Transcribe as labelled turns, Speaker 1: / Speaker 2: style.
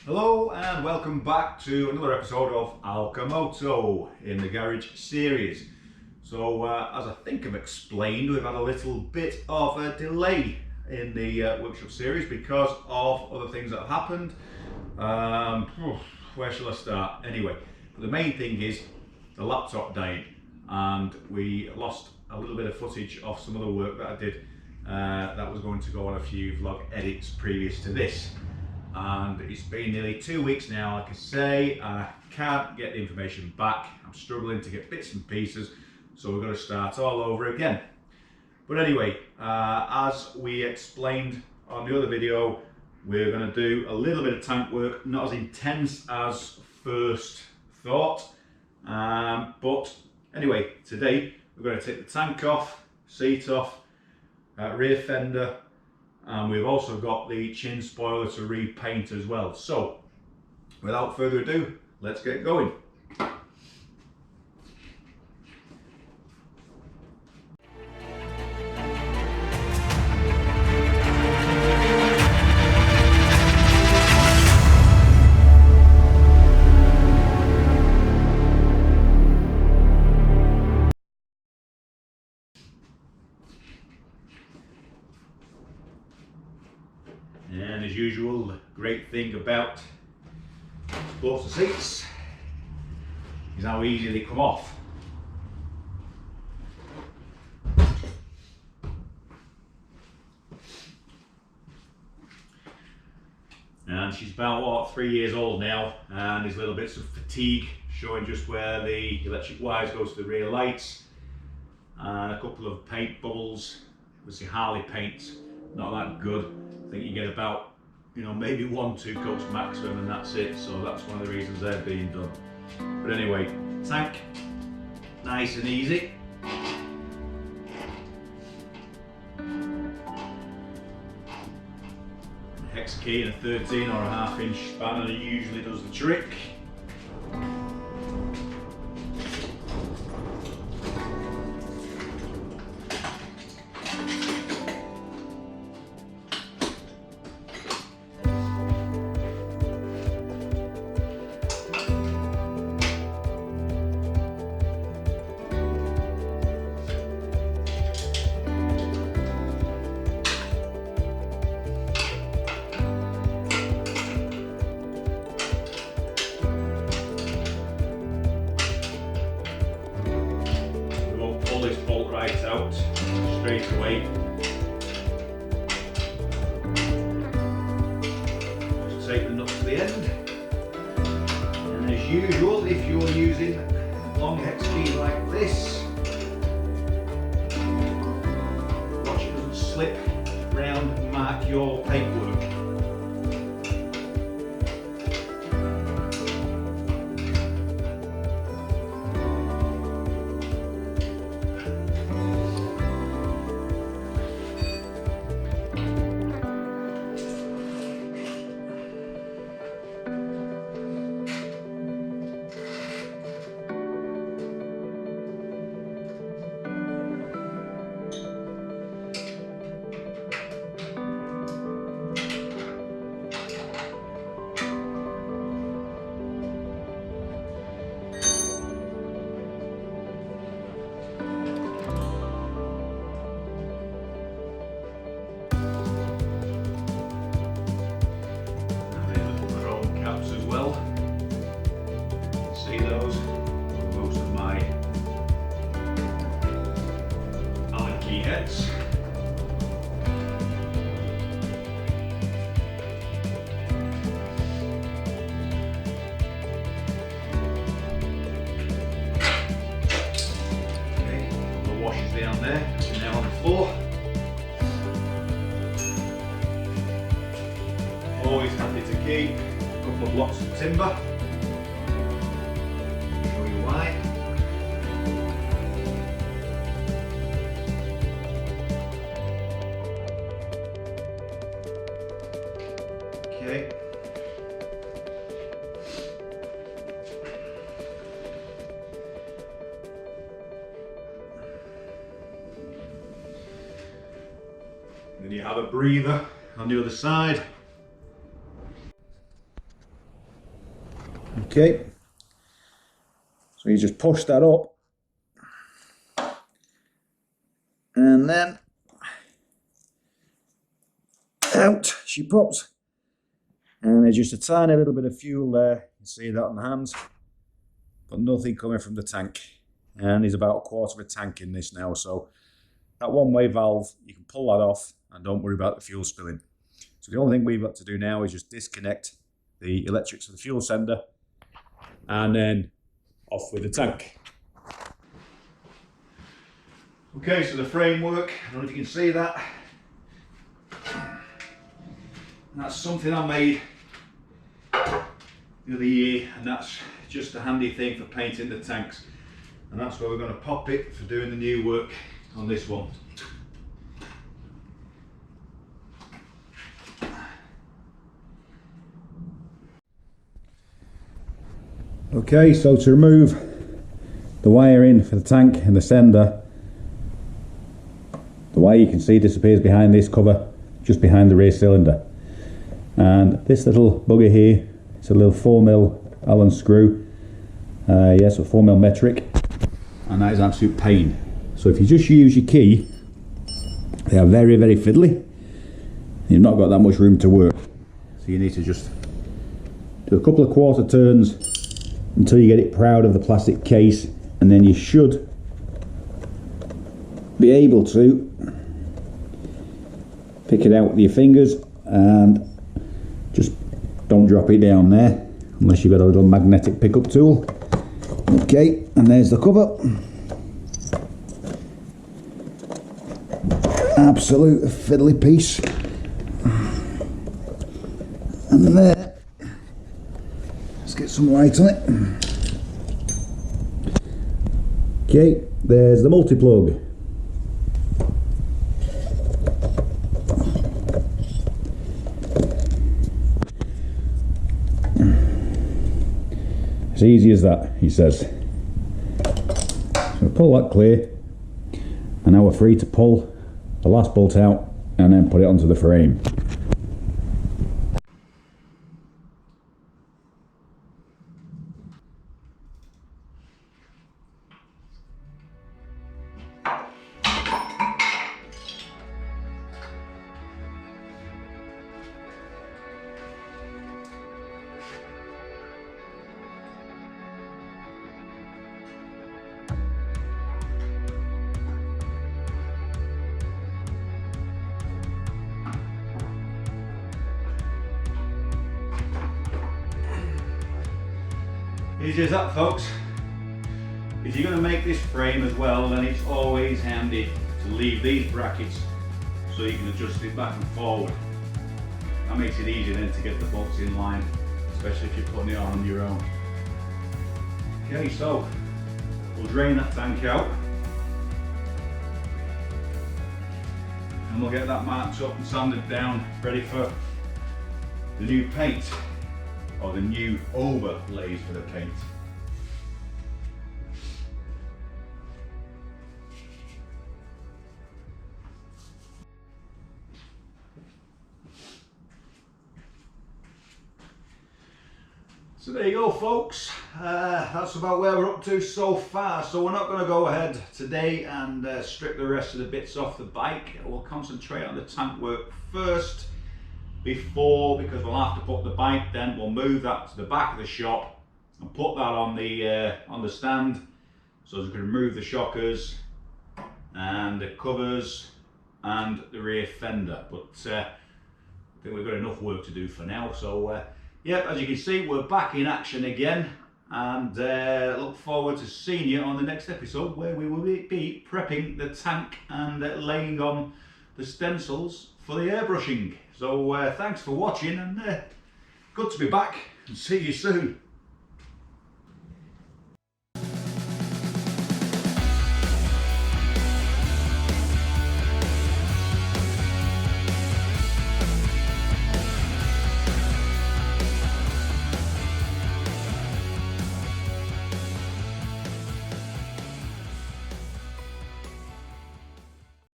Speaker 1: Hello and welcome back to another episode of ALCHEMOTO in the garage series. So as I think I've explained, we've had a little bit of a delay in the workshop series because of other things that have happened. Where shall I start? Anyway, the main thing is the laptop dying, and we lost a little bit of footage of some of the work that I did that was going to go on a few vlog edits previous to this. And it's been nearly 2 weeks now, like I say, and I can't get the information back. I'm struggling to get bits and pieces, so we're going to start all over again. But anyway, as we explained on the other video, we're going to do a little bit of tank work, not as intense as first thought. But anyway, today we're going to take the tank off, seat off, rear fender, and we've also got the chin spoiler to repaint as well. So without further ado, let's get going. And as usual, the great thing about sportster seats is how easy they come off. And she's about, what, 3 years old now, and there's little bits of fatigue showing just where the electric wires go to the rear lights, and a couple of paint bubbles. With the Harley paint, not that good. I think you get about, maybe 1-2 coats maximum, and that's it. So that's one of the reasons they're being done. But anyway, tank, nice and easy. A hex key and a 13 or a 1/2 inch spanner usually does the trick. This bolt right out straight away. Just take the nut to the end, and as usual, if you're using long hex keys like this, watch it doesn't slip round and mark your paintwork. Heads. Okay, the washers down there, and now on the floor. Always happy to keep a couple of blocks of timber. I'll show you why. Okay. Then you have a breather on the other side. Okay, so you just push that up, and then out she pops, and there's just a tiny little bit of fuel there. You see that on the hands, but nothing coming from the tank. And there's about 1/4 of a tank in this now, so that one-way valve, you can pull that off and don't worry about the fuel spilling. So the only thing we've got to do now is just disconnect the electrics of the fuel sender, and then off with the tank. Okay, so the framework, I don't know if you can see that. That's something I made the other year, and that's just a handy thing for painting the tanks. And that's where we're going to pop it for doing the new work on this one. Okay, so to remove the wiring for the tank and the sender, the wire you can see disappears behind this cover, just behind the rear cylinder. And this little bugger here, it's a little 4mm Allen screw, yes, a 4mm metric, and that is an absolute pain. So if you just use your key, they are very, very fiddly. You've not got that much room to work. So you need to just do a couple of quarter turns until you get it proud of the plastic case, and then you should be able to pick it out with your fingers, and just don't drop it down there unless you've got a little magnetic pickup tool. Okay, and there's the cover. Absolute fiddly piece. And there, let's get some light on it. Okay, there's the multi-plug. As easy as that, he says. So pull that clear, and now we're free to pull the last bolt out and then put it onto the frame. Easy as that, folks. If you're going to make this frame as well, then it's always handy to leave these brackets so you can adjust it back and forward. That makes it easier then to get the bolts in line, especially if you're putting it on your own. Okay, so we'll drain that tank out, and we'll get that marked up and sanded down, ready for the new paint, or the new overlays for the paint. So there you go, folks. That's about where we're up to so far. So we're not going to go ahead today and strip the rest of the bits off the bike. We'll concentrate on the tank work first, because we'll have to put the bike, then we'll move that to the back of the shop and put that on the stand, so we can remove the shockers and the covers and the rear fender. But I think we've got enough work to do for now. So yeah, as you can see, we're back in action again, and look forward to seeing you on the next episode, where we will be prepping the tank and laying on the stencils for the airbrushing. So thanks for watching, and good to be back, and see you soon.